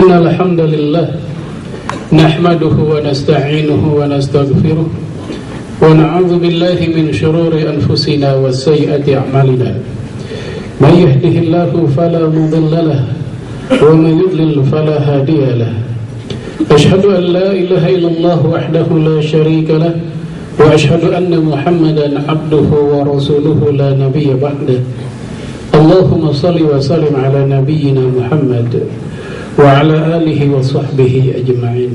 إن الحمد لله نحمده ونستعينه ونستغفره ونعوذ بالله من شرور أنفسنا وسيئات أعمالنا من يهده الله فلا مضل له ومن يضلل فلا هادي له أشهد أن لا إله إلا الله وحده لا شريك له وأشهد أن محمدا عبده ورسوله لا نبي بعده اللهم صل وسلم على نبينا محمد وعلى آله وصحبه أجمعين.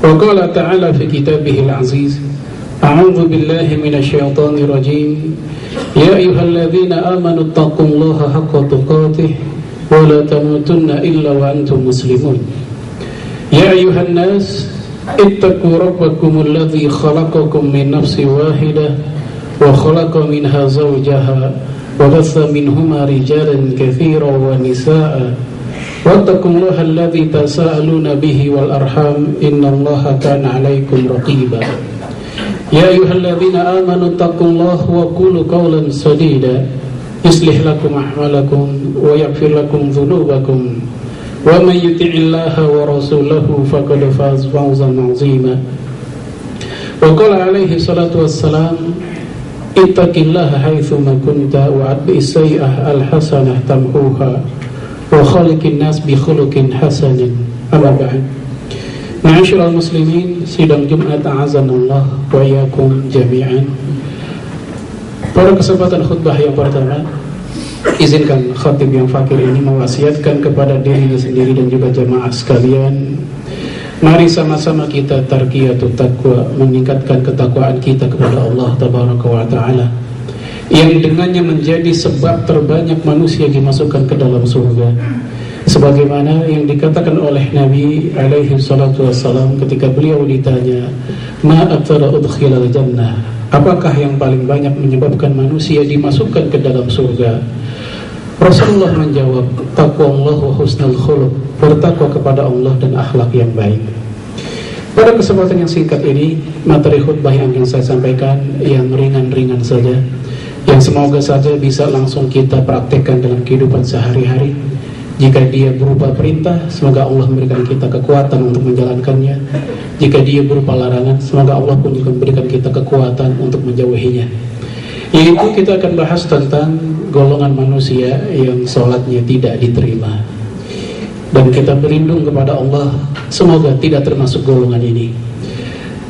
وقال تعالى في كتابه العزيز أعوذ بالله من الشيطان الرجيم يا أيها الذين آمنوا اتقوا الله حق تقاته ولا تموتن إلا وأنتم مسلمون. يا أيها الناس اتقوا ربكم الذي خلقكم من نفس واحدة وخلق منها زوجها وبث منهما رجالا كثيرا ونساء واتقوا الله الذي تساءلون به والأرحام إن الله كان عليكم رقيبا. يا أيها الذين آمنوا اتقوا الله وقولوا قولا سديدا يصلح لكم أعمالكم ويغفر لكم ذنوبكم ومن يطع الله ورسوله فقد فاز فوزا عظيما. وقال عليه الصلاة والسلام اتق الله حيثما كنت وأتبع السيئة الحسنة تمحوها وخالق الناس بخلق حسن. أما بعد. Ma'asyiral muslimin, sidang Jumat a'azanallah wa iyyakum jami'an. Pada kesempatan khutbah yang pertama, izinkan khatib yang fakir ini mewasiatkan kepada dirinya sendiri dan juga jamaah sekalian, mari sama-sama kita tarqiyatut taqwa, meningkatkan ketakwaan kita kepada Allah tabaraka wa taala, yang dengannya menjadi sebab terbanyak manusia dimasukkan ke dalam surga. Sebagaimana yang dikatakan oleh Nabi alaihi salatu wassalam ketika beliau ditanya, ma aktsara udkhilal jannah, apakah yang paling banyak menyebabkan manusia dimasukkan ke dalam surga? Rasulullah menjawab, taqwallah wa husnul khuluq, bertakwa kepada Allah dan akhlak yang baik. Pada kesempatan yang singkat ini, materi khutbah yang ingin saya sampaikan yang ringan-ringan saja, yang semoga saja bisa langsung kita praktekkan dalam kehidupan sehari-hari. Jika dia berupa perintah, semoga Allah memberikan kita kekuatan untuk menjalankannya. Jika dia berupa larangan, semoga Allah pun juga memberikan kita kekuatan untuk menjauhinya. Yaitu kita akan bahas tentang golongan manusia yang sholatnya tidak diterima. Dan kita berlindung kepada Allah, semoga tidak termasuk golongan ini.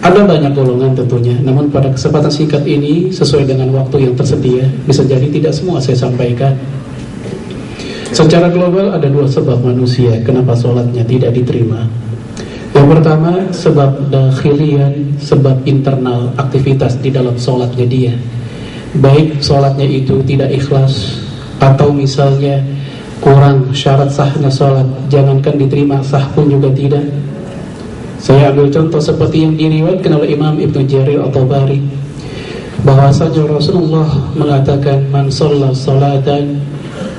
Ada banyak golongan tentunya, namun pada kesempatan singkat ini, sesuai dengan waktu yang tersedia, bisa jadi tidak semua saya sampaikan. Secara global ada dua sebab manusia kenapa sholatnya tidak diterima. Yang pertama, sebab dakhilian, sebab internal, aktivitas di dalam sholatnya dia. Baik sholatnya itu tidak ikhlas, atau misalnya kurang syarat sahnya sholat, jangankan diterima, sah pun juga tidak. Saya ambil contoh seperti yang diriwayatkan oleh Imam Ibnu Jarir at-Tabari, bahwasanya Rasulullah mengatakan, man shalla sholatan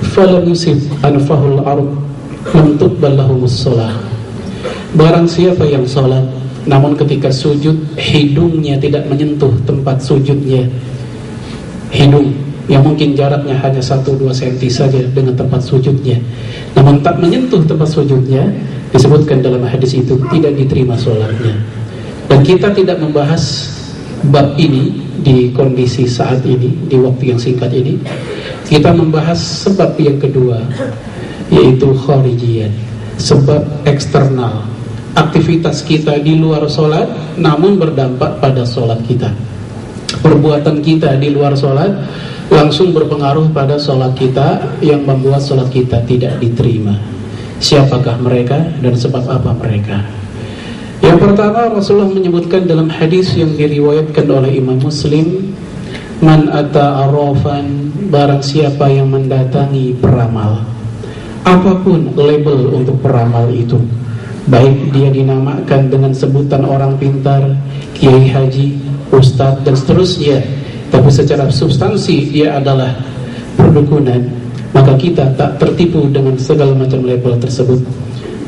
falam yusib anfahul ard lam tuqbal lahumus shalah. Barang siapa yang sholat namun ketika sujud hidungnya tidak menyentuh tempat sujudnya, hidung yang mungkin jaraknya hanya 1-2 cm saja dengan tempat sujudnya, namun tak menyentuh tempat sujudnya, disebutkan dalam hadis itu tidak diterima sholatnya. Dan kita tidak membahas bab ini di kondisi saat ini, di waktu yang singkat ini. Kita membahas sebab yang kedua, yaitu kharijiyat, sebab eksternal, aktivitas kita di luar sholat namun berdampak pada sholat kita. Perbuatan kita di luar sholat langsung berpengaruh pada sholat kita, yang membuat sholat kita tidak diterima. Siapakah mereka dan sebab apa mereka? Yang pertama, Rasulullah menyebutkan dalam hadis yang diriwayatkan oleh Imam Muslim, man ata arrafan, barang siapa yang mendatangi peramal, apapun label untuk peramal itu, baik dia dinamakan dengan sebutan orang pintar, kiai haji, ustadz dan seterusnya, tapi secara substansi dia adalah perdukunan, maka kita tak tertipu dengan segala macam label tersebut.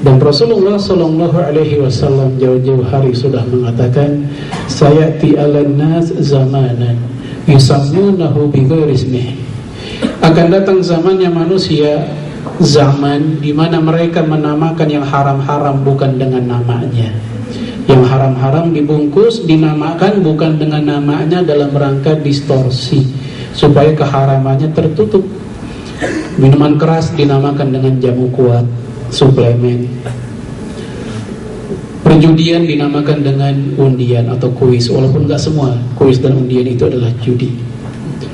Dan Rasulullah sallallahu alaihi wasallam jauh-jauh hari sudah mengatakan, sayati 'alan nas zamanan yusammunahu bighairi ismihi, akan datang zamannya manusia zaman di mana mereka menamakan yang haram-haram bukan dengan namanya. Yang haram-haram dibungkus, dinamakan bukan dengan namanya dalam rangka distorsi supaya keharamannya tertutup. Minuman keras dinamakan dengan jamu kuat, suplemen. Perjudian dinamakan dengan undian atau kuis, walaupun gak semua kuis dan undian itu adalah judi.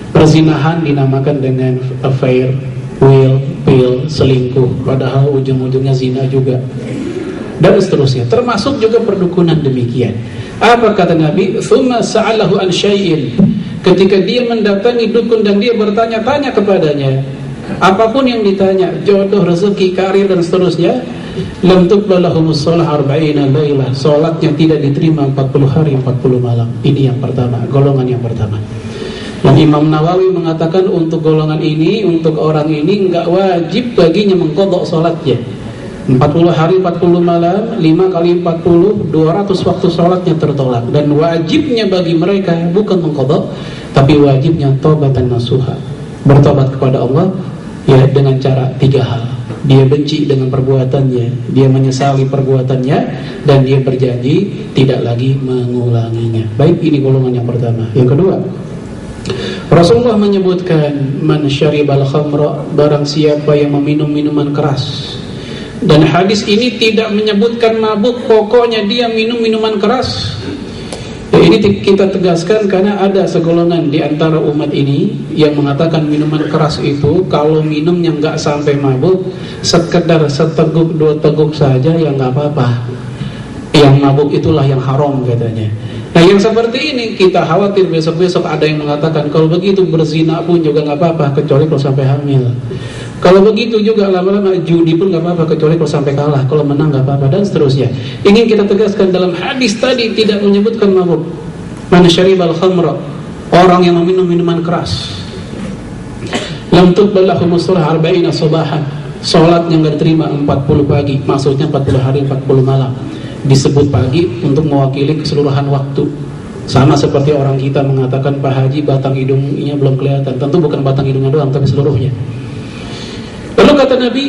Perzinahan dinamakan dengan affair, will, pill, selingkuh, padahal ujung-ujungnya zina juga, dan seterusnya. Termasuk juga perdukunan demikian. Apa kata Nabi? Tsumma sa'alahu an syai'in. Ketika dia mendatangi dukun dan dia bertanya-tanya kepadanya, apapun yang ditanya, jodoh, rezeki, karir dan seterusnya, lam tuqbalahumus shalah 40 lailah. Salatnya tidak diterima 40 hari 40 malam. Ini yang pertama, golongan yang pertama. Dan Imam Nawawi mengatakan untuk golongan ini, untuk orang ini enggak wajib baginya mengqadha salatnya. 40 hari 40 malam, 5 kali 40, 200 waktu salatnya tertolak. Dan wajibnya bagi mereka bukan mengqadha, tapi wajibnya taubatan nasuha, bertobat kepada Allah ya dengan cara 3 hal. Dia benci dengan perbuatannya, dia menyesali perbuatannya, dan dia berjanji tidak lagi mengulanginya. Baik, ini golongan yang pertama. Yang kedua, Rasulullah menyebutkan man syaribal khamra, barang siapa yang meminum minuman keras. Dan hadis ini tidak menyebutkan mabuk, pokoknya dia minum minuman keras. Ya, ini kita tegaskan karena ada segolongan di antara umat ini yang mengatakan minuman keras itu kalau minumnya nggak sampai mabuk, sekedar seteguk 2 teguk saja ya nggak apa-apa. Yang mabuk itulah yang haram katanya. Nah, yang seperti ini kita khawatir besok-besok ada yang mengatakan kalau begitu berzina pun juga nggak apa-apa kecuali kalau sampai hamil. Kalau begitu juga lama-lama judi pun nggak apa-apa kecuali kalau sampai kalah, kalau menang nggak apa-apa, dan seterusnya. Ingin kita tegaskan dalam hadis tadi tidak menyebutkan mabuk. Man syaribal khamra, orang yang meminum minuman keras, lam tuqbalahumus shalah 40 sabahan. Salatnya nggak diterima 40 pagi, maksudnya 40 hari 40 malam. Disebut pagi untuk mewakili keseluruhan waktu. Sama seperti orang kita mengatakan Pak Haji batang hidungnya belum kelihatan. Tentu bukan batang hidungnya doang, tapi seluruhnya. Lalu kata Nabi,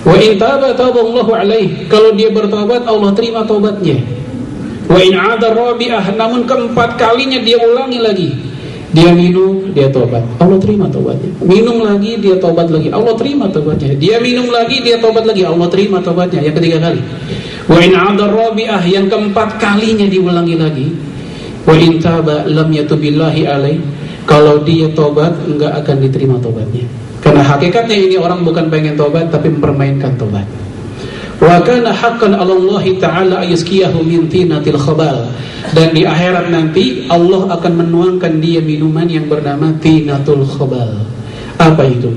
wa in taba taballahu alaihi, kalau dia bertobat Allah terima tobatnya. Wa in 'ada rabi'ah, namun keempat kalinya dia ulangi lagi. Dia minum, dia tobat, Allah terima tobatnya. Minum lagi, dia tobat lagi, Allah terima tobatnya. Dia minum lagi, dia tobat lagi, Allah terima tobatnya. Yang ketiga kali. Wa in 'ada rabi'ah, yang keempat kalinya diulangi lagi. Wa in taba lam yatubillahi alaihi, kalau dia tobat enggak akan diterima tobatnya. Karena hakikatnya ini orang bukan pengen tobat tapi mempermainkan tobat. Wa kana haqqan 'ala Allah ta'ala ayyaskiyahu min tinatil khabal. Dan di akhirat nanti Allah akan menuangkan dia minuman yang bernama tinatul khabal. Apa itu?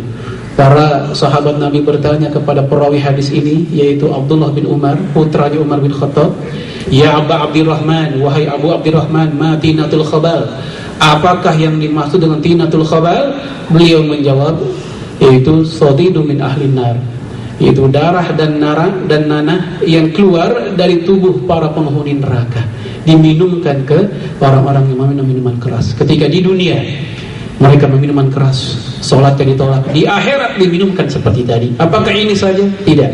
Para sahabat Nabi bertanya kepada perawi hadis ini, yaitu Abdullah bin Umar, putranya Umar bin Khattab, "Ya Aba Abdurrahman, wahai Abu Abdurrahman, ma tinatul khabal?" Apakah yang dimaksud dengan tinatul khabal? Beliau menjawab, yaitu sadidu min ahlin nar, yaitu darah dan nanah yang keluar dari tubuh para penghuni neraka, diminumkan ke orang-orang yang meminum minuman keras. Ketika di dunia mereka meminum keras, sholatnya ditolak, di akhirat diminumkan seperti tadi. Apakah ini saja? Tidak.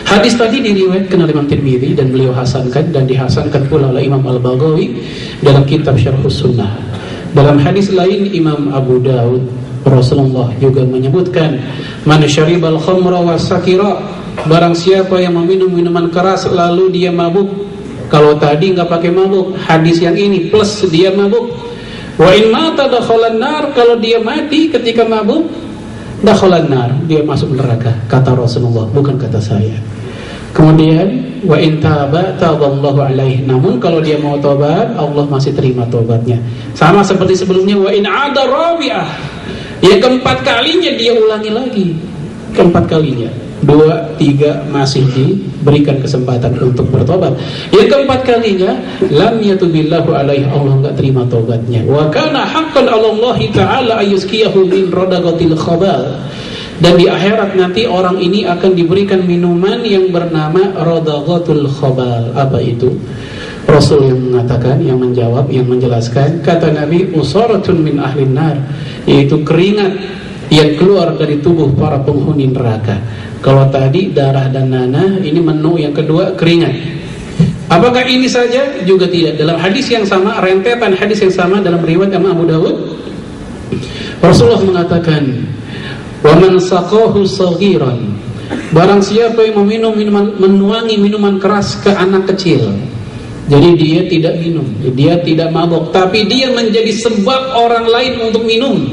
Hadis tadi diriwayatkan oleh Imam Tirmidzi dan beliau hasankan, dan dihasankan pula oleh Imam Al-Baghawi dalam kitab Syarhus Sunnah. Dalam hadis lain Imam Abu Daud, Rasulullah juga menyebutkan, man syaribal khamra wasakira, barang siapa yang meminum minuman keras lalu dia mabuk. Kalau tadi nggak pakai mabuk, hadis yang ini plus dia mabuk. Wa in mata dakhalan nar, kalau dia mati ketika mabuk, dakhalan nar, dia masuk neraka, kata Rasulullah, bukan kata saya. Kemudian wa in taba taballahu alaihi, namun kalau dia mau tobat Allah masih terima tobatnya. Sama seperti sebelumnya, wa in 'ada rabi'ah, ya keempat kalinya dia ulangi lagi, keempat kalinya, 2, 3 masih diberikan kesempatan untuk bertobat. Yang keempat kalinya lam yatubillahu alaihi, Allah enggak terima tobatnya. Wa kana haqqan 'ala Allah ta'ala ayyuskiyahu min radagatil khabal. Dan di akhirat nanti orang ini akan diberikan minuman yang bernama radagatul khabal. Apa itu? Rasul yang mengatakan, yang menjawab, yang menjelaskan, kata Nabi, usaratun min ahlin nar, yaitu keringat yang keluar dari tubuh para penghuni neraka. Kalau tadi darah dan nanah, ini menu yang kedua keringat. Apakah ini saja? Juga tidak. Dalam hadis yang sama, rentetan hadis yang sama dalam riwayat Imam Abu Dawud, Rasulullah mengatakan, "Wa man saqahu saghiran." Barang siapa yang menuangi minuman keras ke anak kecil. Jadi dia tidak minum, dia tidak mabok, tapi dia menjadi sebab orang lain untuk minum.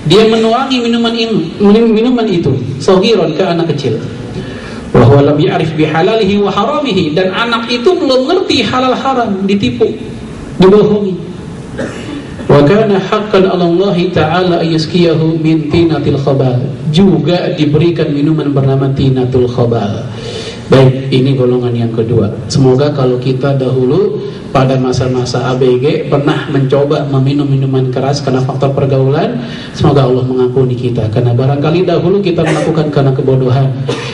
Dia menuangi minuman itu, saghiran, ke anak kecil. Wa huwa lam ya'rif bihalalihi wa haramihi, dan anak itu belum ngerti halal haram, ditipu, dibohongi. Wa kana haqqan 'ala Allah ta'ala ayyaskiyahu min tinatil khabal, juga diberikan minuman bernama tinatul khabal. Baik, ini golongan yang kedua. Semoga kalau kita dahulu pada masa-masa ABG pernah mencoba meminum minuman keras karena faktor pergaulan, semoga Allah mengampuni kita. Karena barangkali dahulu kita melakukan karena kebodohan.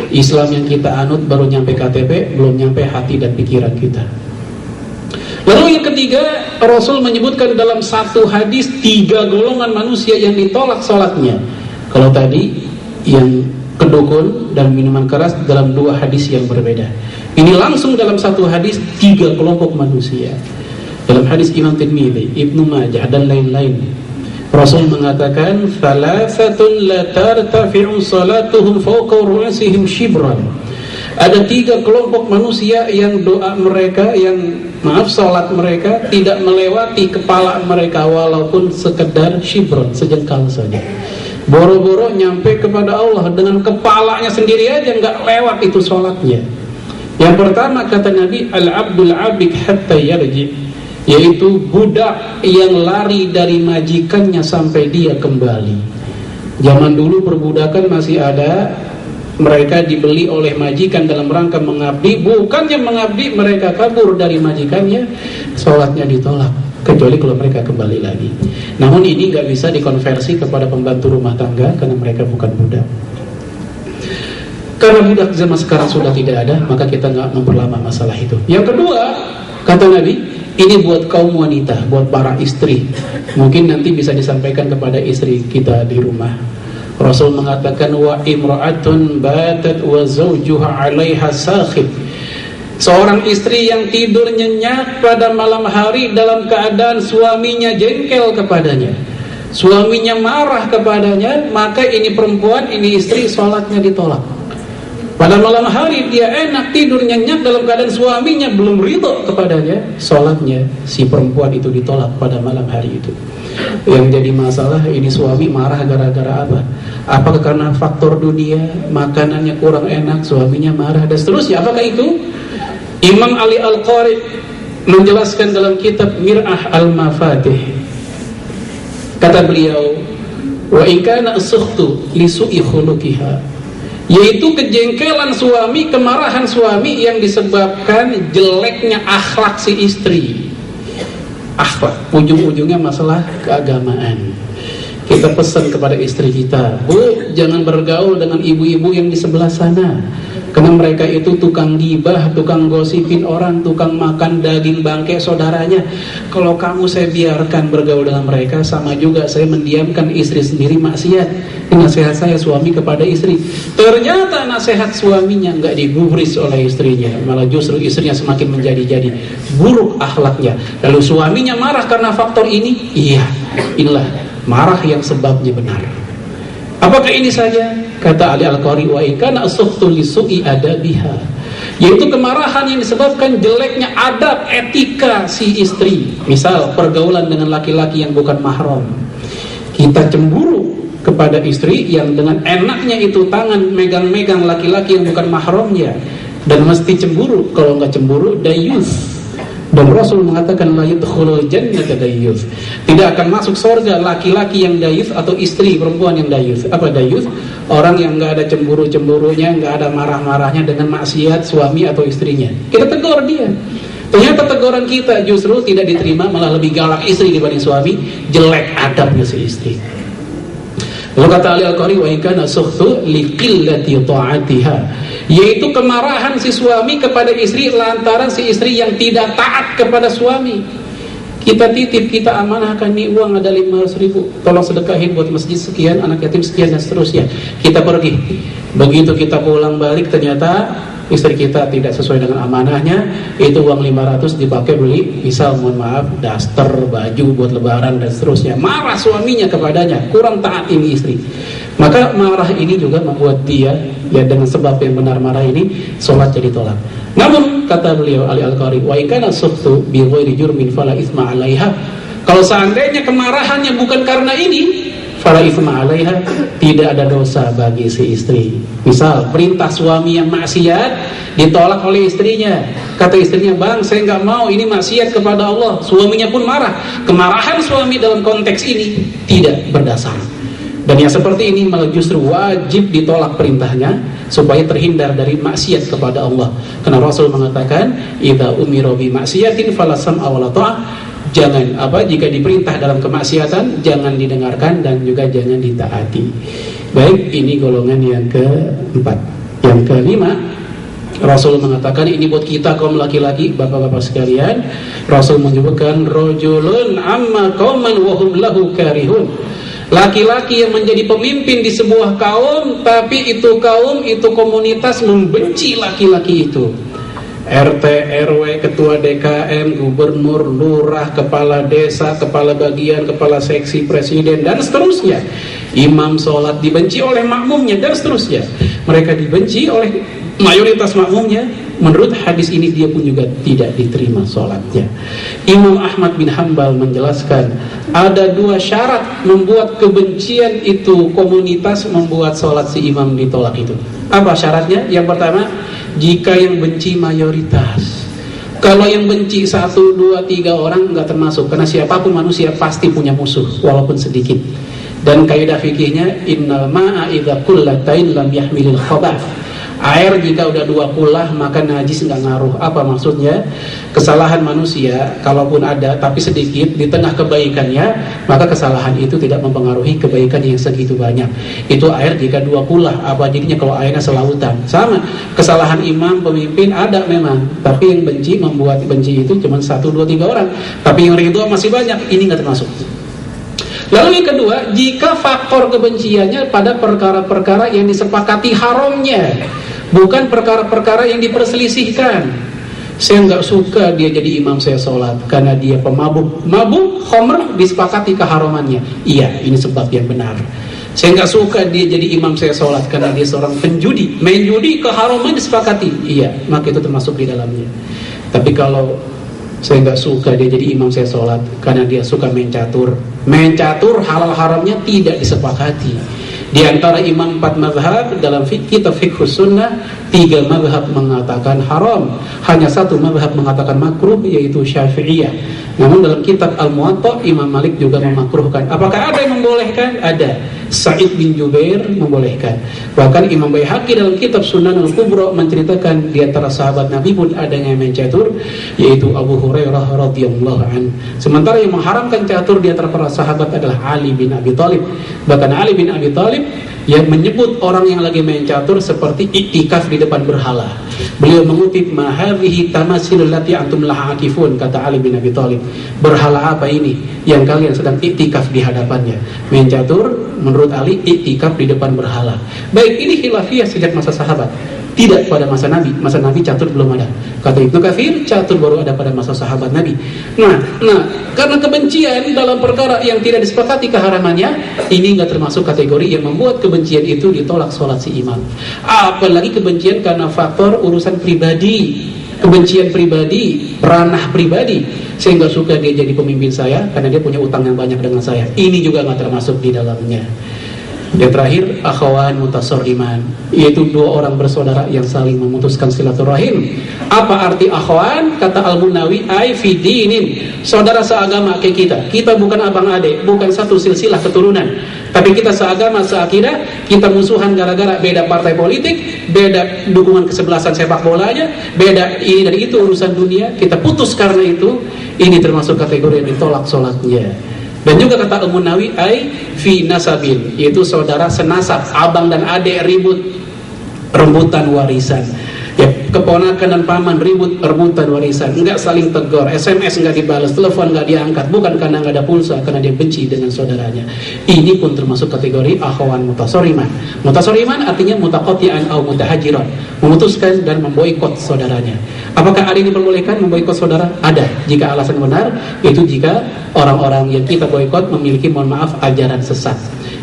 Islam yang kita anut baru nyampe KTP, belum nyampe hati dan pikiran kita. Lalu yang ketiga, Rasul menyebutkan dalam satu hadis 3 golongan manusia yang ditolak sholatnya. Kalau tadi yang kedukun dan minuman keras dalam 2 hadis yang berbeda. Ini langsung dalam satu hadis 3 kelompok manusia. Dalam hadis Imam Tirmidzi, Ibnu Majah dan lain-lain, Rasul mengatakan, "Thalathatun la tartafi'u salatuhum fawqa ru'usihim shibran." Ada 3 kelompok manusia yang doa mereka, salat mereka tidak melewati kepala mereka walaupun sekedar shibron, sejengkal saja. Boro-boro nyampe kepada Allah dengan kepalanya sendiri aja nggak lewat itu sholatnya. Yang pertama kata Nabi, al-abdul abik hatta yarji, yaitu budak yang lari dari majikannya sampai dia kembali. Zaman dulu perbudakan masih ada, mereka dibeli oleh majikan dalam rangka mengabdi, bukannya mengabdi, mereka kabur dari majikannya, sholatnya ditolak. Kecuali kalau mereka kembali lagi. Namun ini nggak bisa dikonversi kepada pembantu rumah tangga karena mereka bukan budak. Karena budak zaman sekarang sudah tidak ada, maka kita nggak memperlama masalah itu. Yang kedua, kata Nabi, ini buat kaum wanita, buat para istri. Mungkin nanti bisa disampaikan kepada istri kita di rumah. Rasul mengatakan, wa imra'atun batat wa zawjuha 'alaiha sakhib. Seorang istri yang tidur nyenyak pada malam hari dalam keadaan suaminya jengkel kepadanya, suaminya marah kepadanya, maka ini perempuan, ini istri, sholatnya ditolak. Pada malam hari dia enak tidur nyenyak dalam keadaan suaminya belum ridho kepadanya, sholatnya si perempuan itu ditolak pada malam hari itu. Yang jadi masalah, ini suami marah gara-gara apa? Apakah karena faktor dunia, makanannya kurang enak, suaminya marah dan seterusnya? Apakah itu? Imam Ali Al-Qari menjelaskan dalam kitab Mir'ah Al-Mafatih, kata beliau, wa in kana as-sukhtu li su'i khuluqiha, yaitu kejengkelan suami, kemarahan suami yang disebabkan jeleknya akhlak si istri. Akhlak, ujung-ujungnya masalah keagamaan. Kita pesan kepada istri kita, Bu, jangan bergaul dengan ibu-ibu yang di sebelah sana, karena mereka itu tukang gibah, tukang gosipin orang, tukang makan daging bangkai saudaranya. Kalau kamu saya biarkan bergaul dengan mereka, sama juga saya mendiamkan istri sendiri maksiat. Ini nasihat saya suami kepada istri. Ternyata nasihat suaminya nggak digubris oleh istrinya, malah justru istrinya semakin menjadi-jadi buruk akhlaknya. Lalu suaminya marah karena faktor ini. Iya, inilah marah yang sebabnya benar. Apakah ini saja? Kata Ali Al-Qari, wa ikana as-sukhtu li su'i adabiha, yaitu kemarahan yang disebabkan jeleknya adab etika si istri. Misal pergaulan dengan laki-laki yang bukan mahram. Kita cemburu kepada istri yang dengan enaknya itu tangan megang-megang laki-laki yang bukan mahramnya, dan mesti cemburu. Kalau nggak cemburu, dayus. Dan Rasul mengatakan, la yadkhulul jannata dayyus, tidak akan masuk surga laki-laki yang dayus atau istri perempuan yang dayus. Apa dayus? Orang yang nggak ada cemburu-cemburunya, nggak ada marah-marahnya dengan maksiat suami atau istrinya. Kita tegur dia. Ternyata teguran kita justru tidak diterima, malah lebih galak istri dibanding suami, jelek adabnya si istri. Lalu kata Ali Al-Qari, wa ikana sukhtu liqillati ta'atiha, yaitu kemarahan si suami kepada istri lantaran si istri yang tidak taat kepada suami. Kita titip, kita amanahkan nih uang ada 500.000, tolong sedekahin buat masjid sekian, anak yatim sekian dan seterusnya. Kita pergi. Begitu kita pulang balik ternyata istri kita tidak sesuai dengan amanahnya, itu uang 500 dipakai beli misal mohon maaf daster, baju buat lebaran dan seterusnya. Marah suaminya kepadanya, kurang taat ini istri. Maka marah ini juga membuat dia, ya dengan sebab yang benar marah ini, sholat jadi tolak. Namun kata beliau Ali Al-Qari, wa in kana sukhtu bi ghairi jurmin fala itsma 'alaiha. Kalau seandainya kemarahannya bukan karena ini, fala itsma 'alaiha, tidak ada dosa bagi si istri. Misal perintah suami yang maksiat ditolak oleh istrinya. Kata istrinya, "Bang, saya nggak mau, ini maksiat kepada Allah." Suaminya pun marah. Kemarahan suami dalam konteks ini tidak berdasar. Dan yang seperti ini malah justru wajib ditolak perintahnya supaya terhindar dari maksiat kepada Allah. Karena Rasul mengatakan, "Idza umira bi maksiatin fala sam'a wala ta'ah." Jangan jika diperintah dalam kemaksiatan jangan didengarkan dan juga jangan ditaati. Baik, ini golongan yang keempat. Yang kelima, Rasul mengatakan ini buat kita kaum laki-laki, bapak-bapak sekalian. Rasul menyebutkan rajulun amma qauman wa hum lahu karihun. Laki-laki yang menjadi pemimpin di sebuah kaum, tapi itu kaum, itu komunitas membenci laki-laki itu. RT, RW, ketua DKM, gubernur, lurah, kepala desa, kepala bagian, kepala seksi, presiden, dan seterusnya. Imam sholat dibenci oleh makmumnya, dan seterusnya. Mereka dibenci oleh mayoritas makmumnya. Menurut hadis ini dia pun juga tidak diterima sholatnya. Imam Ahmad bin Hanbal menjelaskan ada 2 syarat membuat kebencian itu komunitas, membuat sholat si imam ditolak itu. Apa syaratnya? Yang pertama, jika yang benci mayoritas. Kalau yang benci 1, 2, 3 orang nggak termasuk, karena siapapun manusia pasti punya musuh walaupun sedikit. Dan kaidah fikihnya innal ma'a idza qullatain lam yahmilil khabath. Air jika udah 2 kullah maka najis nggak ngaruh. Apa maksudnya? Kesalahan manusia kalaupun ada tapi sedikit di tengah kebaikannya, maka kesalahan itu tidak mempengaruhi kebaikan yang segitu banyak. Itu air jika 2 kullah, apa jadinya kalau airnya selautan? Sama, kesalahan imam pemimpin ada memang, tapi yang benci membuat benci itu cuma 1, 2, 3 orang, tapi yang ridho masih banyak. Ini nggak termasuk. Lalu yang kedua, jika faktor kebenciannya pada perkara-perkara yang disepakati haramnya, bukan perkara-perkara yang diperselisihkan. Saya nggak suka dia jadi imam saya sholat karena dia pemabuk. Mabuk, khomer, disepakati keharamannya. Iya, ini sebab yang benar. Saya nggak suka dia jadi imam saya sholat karena dia seorang penjudi. Main judi, keharaman disepakati. Iya, maka itu termasuk di dalamnya. Tapi kalau saya nggak suka dia jadi imam saya sholat karena dia suka main catur. Main catur halal haramnya tidak disepakati. Di antara imam 4 mazhab dalam kitab Fiqhus Sunnah, 3 mazhab mengatakan haram, hanya 1 mazhab mengatakan makruh, yaitu Syafi'iyah. Namun dalam kitab Al-Muwatta, Imam Malik juga memakruhkan. Apakah ada yang membolehkan? Ada. Sa'id bin Jubair membolehkan. Bahkan Imam Baihaqi dalam kitab Sunan Al-Kubra menceritakan di antara sahabat Nabi pun ada yang main catur, yaitu Abu Hurairah radhiyallahu anhu. Sementara yang mengharamkan catur di antara para sahabat adalah Ali bin Abi Thalib. Bahkan Ali bin Abi Thalib yang menyebut orang yang lagi main catur seperti iktikaf di depan berhala. Beliau mengutip, "Ma hadhihi tamasilul lati antum laha akifun," kata Ali bin Abi Thalib. Berhala apa ini yang kalian sedang iktikaf di hadapannya? Main catur menurut Ali iktikaf di depan berhala. Baik, ini khilafiyah sejak masa sahabat. Tidak pada masa Nabi. Masa Nabi catur belum ada. Kata Ibnu Katsir, catur baru ada pada masa sahabat Nabi. Nah, karena kebencian dalam perkara yang tidak disepakati keharamannya, ini nggak termasuk kategori yang membuat kebencian itu ditolak sholat si imam. Apalagi kebencian karena faktor urusan pribadi, kebencian pribadi, ranah pribadi. Saya nggak suka dia jadi pemimpin saya karena dia punya utang yang banyak dengan saya. Ini juga nggak termasuk di dalamnya. Yang terakhir, akhawan mutasarriman, yaitu 2 orang bersaudara yang saling memutuskan silaturahim. Apa arti akhwan? Kata Al-Munawi, ai fi dinin, saudara seagama kayak kita. Kita bukan abang adik, bukan satu silsilah keturunan, tapi kita seagama, seakidah. Kita musuhan gara-gara beda partai politik, beda dukungan kesebelasan sepak bolanya, beda ini dan itu urusan dunia. Kita putus karena itu. Ini termasuk kategori yang ditolak sholatnya. Dan juga kata Al-Munawi, ai fi nasabin, yaitu saudara senasab, abang dan adik ribut rebutan warisan. Ya, keponakan dan paman ribut rebutan warisan, enggak saling tegur, SMS enggak dibalas, telepon enggak diangkat, bukan karena enggak ada pulsa, karena dia benci dengan saudaranya. Ini pun termasuk kategori akhwan mutasoriman. Mutasoriman artinya mutaqati'an atau mutahajiran, memutuskan dan memboikot saudaranya. Apakah ada yang diperbolehkan memboikot saudara? Ada, jika alasan benar, itu jika orang-orang yang kita boikot memiliki, mohon maaf, ajaran sesat.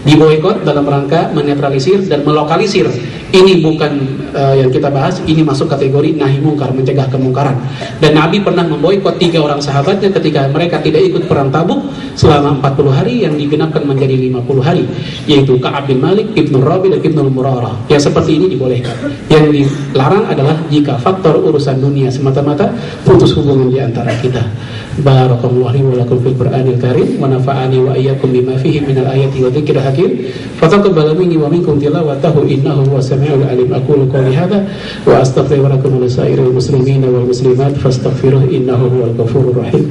Diboikot dalam rangka menetralisir dan melokalisir. Ini bukan yang kita bahas, ini masuk kategori nahi mungkar, mencegah kemungkaran. Dan Nabi pernah memboikot 3 orang sahabatnya ketika mereka tidak ikut perang Tabuk selama 40 hari yang digenapkan menjadi 50 hari, yaitu Ka'ab bin Malik, Ibnu Rabi, dan Ibnu Murarah. Yang seperti ini dibolehkan. Yang dilarang adalah jika faktor urusan dunia semata-mata putus hubungan di antara kita. Barakallahu li wa lakum fil Qur'anil Karim wa nafa'ani wa iyyakum bima fihi minal ayati wa dzikril hakim. Fataqabbal minni wa minkum tilawatahu innahu huwas samiul alim. Aqulu qouli hadza wa astaghfiru lakum wa lisairil muslimina wal muslimat fastaghfiruhu innahu huwal ghafurur rahim.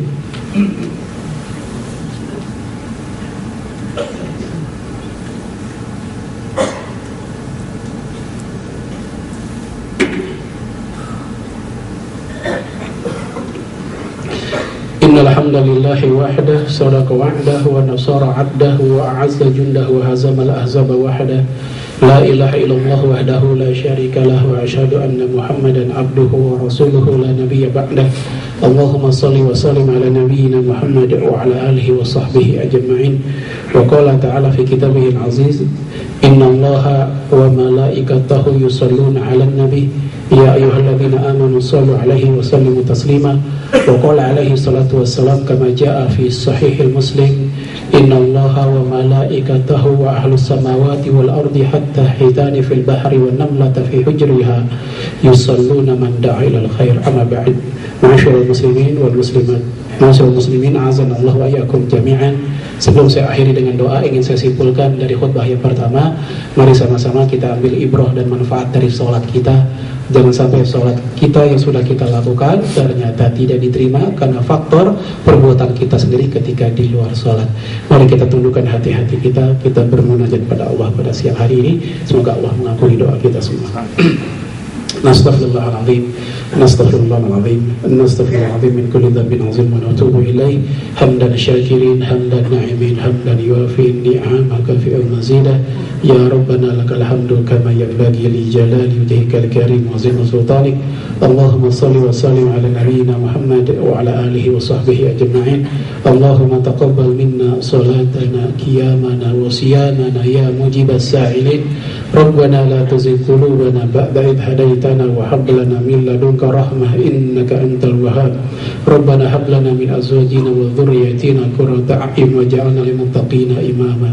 Innal hamdalillahi wahdahu sadaqa wa'dahu wa nasara 'abdahu wa a'azza jundahu wa hazamal ahzaba wahdahu. La ilaha illallah wahdahu la syarika lahu wa asyhadu anna Muhammadan 'abduhu wa rasuluhu la nabiyya ba'dahu. Allahumma shalli wa sallim ala nabiyyina Muhammad wa ala alihi wa sahbihi ajma'in. Wa qala ta'ala fi kitabihil aziz, innallaha wa malaikatahu yusholluna 'alan nabi ya ayyuhalladzina amanu shallu 'alaihi wa sallimu taslima. Wa qala alaihi salatu wassalam kama jaa fi sahihil Muslim, innallaha wa malaikatahu wa ahlus samawati wal ardi hatta hitani fil bahri wan namlata fi hujriha yusalluna man da'a ilal khair. Amma ba'd. Ma'asyiral muslimin wal muslimat, ma'asyiral muslimin a'azanallahu wa iyyakum jami'an. Sebelum saya akhiri dengan doa, ingin saya simpulkan dari khutbah yang pertama, mari sama-sama kita ambil ibrah dan manfaat dari sholat kita. Jangan sampai sholat kita yang sudah kita lakukan ternyata tidak diterima karena faktor perbuatan kita sendiri ketika di luar sholat. Mari kita tundukkan hati-hati kita, kita bermunajat pada Allah pada siang hari ini. Semoga Allah mengampuni doa kita semua. Nastaghfirullahaladzim, nastaghfirullahaladzim, nastaghfirullahaladzim min kulli dhanbin azim wa natubu ilaih. Hamdan syakirin, hamdan na'imin, hamdan yuafi ni'amaka fi'al mazidah. Ya Rabbana lakal hamdu kama yanbaghi li jalali wajhikal karim wa azim sultanik. Allahumma salli wa sallim ala nabiyyina Muhammad wa ala alihi wa sahbihi ajma'in. Allahumma taqabbal minna salatana, qiyamana wa siyamana ya mujibas sa'ilin. Rabbana la tuzigh qulubana ba'da idh hadaitana wa hab lana min ladunka rahmah innaka antal wahhab. Rabbana hab lana min azwajina wa dhurriyyatina qurrata a'yun waj'alna lil muttaqina imama.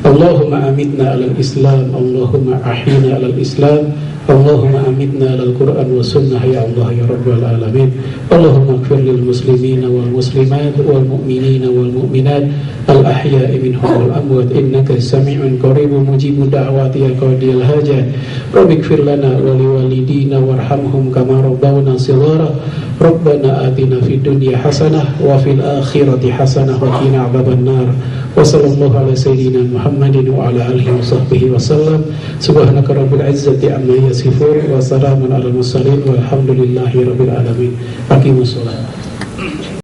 Allahumma amitna 'alal Islam, Allahumma ahyina 'alal Islam, Allahumma amitna 'alal Qur'an wa sunnah ya Allah ya rabbal alamin. Allahumma ighfir lil muslimina wal muslimat wal mu'minina wal mu'minat al ahya'i minhum wal amwat innaka sami'un qaribun mujibud da'wati ya qadiyal hajat. Rabbi ighfir lana wa liwalidina warhamhum kama rabbawna shighara. Rabbana atina fid dunya hasanah wa fil akhirati hasanah wa qina adzabannar. Wa sallallahu ala sayyidina Muhammadin wa ala alihi wa sahbihi wa sallam. Subhanaka rabbil izzati amma yasifun wa salamun alal mursalin walhamdulillahi rabbil alamin. Aqimus shalah.